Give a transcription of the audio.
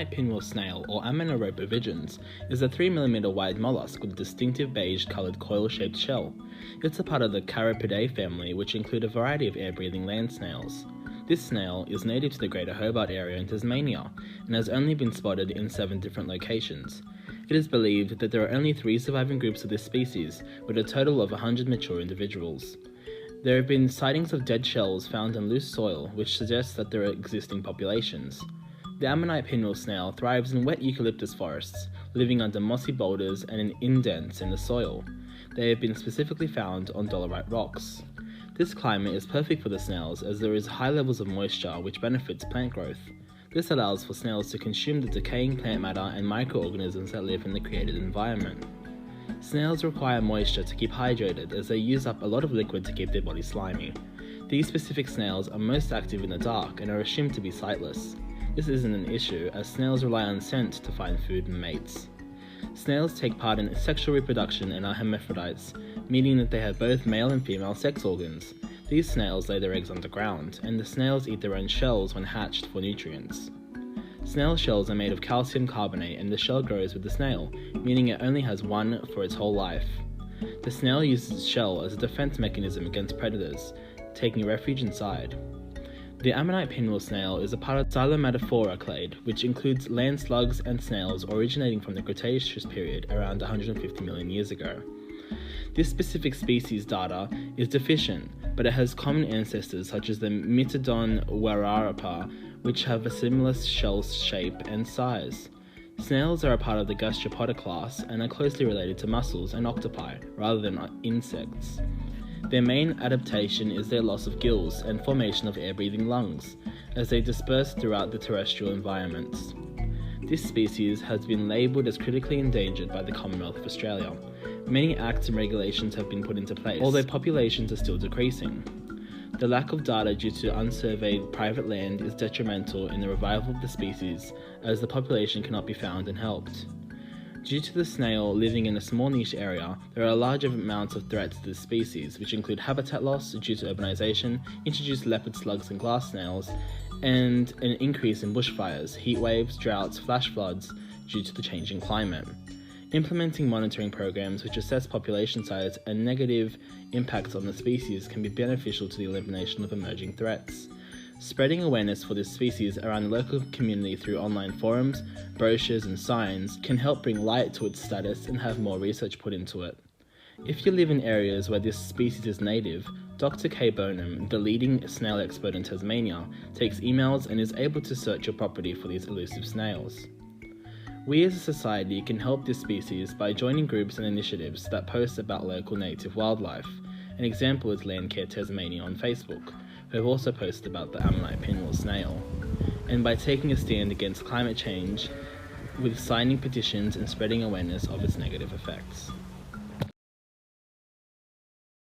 Ammonite pinwheel snail, or Ammonite ovigens, is a 3mm wide mollusk with a distinctive beige-coloured coil-shaped shell. It's a part of the Chiropodidae family, which include a variety of air-breathing land snails. This snail is native to the Greater Hobart area in Tasmania, and has only been spotted in 7 different locations. It is believed that there are only 3 surviving groups of this species, with a total of 100 mature individuals. There have been sightings of dead shells found in loose soil, which suggests that there are existing populations. The Ammonite pinwheel snail thrives in wet eucalyptus forests, living under mossy boulders and in indents in the soil. They have been specifically found on dolerite rocks. This climate is perfect for the snails as there is high levels of moisture which benefits plant growth. This allows for snails to consume the decaying plant matter and microorganisms that live in the created environment. Snails require moisture to keep hydrated as they use up a lot of liquid to keep their body slimy. These specific snails are most active in the dark and are assumed to be sightless. This isn't an issue as snails rely on scent to find food and mates. Snails take part in sexual reproduction and are hermaphrodites, meaning that they have both male and female sex organs. These snails lay their eggs underground, and the snails eat their own shells when hatched for nutrients. Snail shells are made of calcium carbonate and the shell grows with the snail, meaning it only has one for its whole life. The snail uses its shell as a defense mechanism against predators, taking refuge inside. The Ammonite pinwheel snail is a part of the Xylomatophora clade, which includes land slugs and snails originating from the Cretaceous period around 150 million years ago. This specific species data is deficient, but it has common ancestors such as the Mytodon wararapa, which have a similar shell shape and size. Snails are a part of the gastropoda class and are closely related to mussels and octopi, rather than insects. Their main adaptation is their loss of gills and formation of air-breathing lungs, as they disperse throughout the terrestrial environments. This species has been labelled as critically endangered by the Commonwealth of Australia. Many acts and regulations have been put into place, although populations are still decreasing. The lack of data due to unsurveyed private land is detrimental in the revival of the species, as the population cannot be found and helped. Due to the snail living in a small niche area, there are large amounts of threats to this species, which include habitat loss due to urbanization, introduced leopard slugs and glass snails, and an increase in bushfires, heat waves, droughts, flash floods due to the changing climate. Implementing monitoring programs which assess population size and negative impacts on the species can be beneficial to the elimination of emerging threats. Spreading awareness for this species around the local community through online forums, brochures and signs can help bring light to its status and have more research put into it. If you live in areas where this species is native, Dr. Kay Bonham, the leading snail expert in Tasmania, takes emails and is able to search your property for these elusive snails. We as a society can help this species by joining groups and initiatives that post about local native wildlife. An example is Landcare Tasmania on Facebook, who have also posted about the Ammonite pinwheel snail, and by taking a stand against climate change with signing petitions and spreading awareness of its negative effects.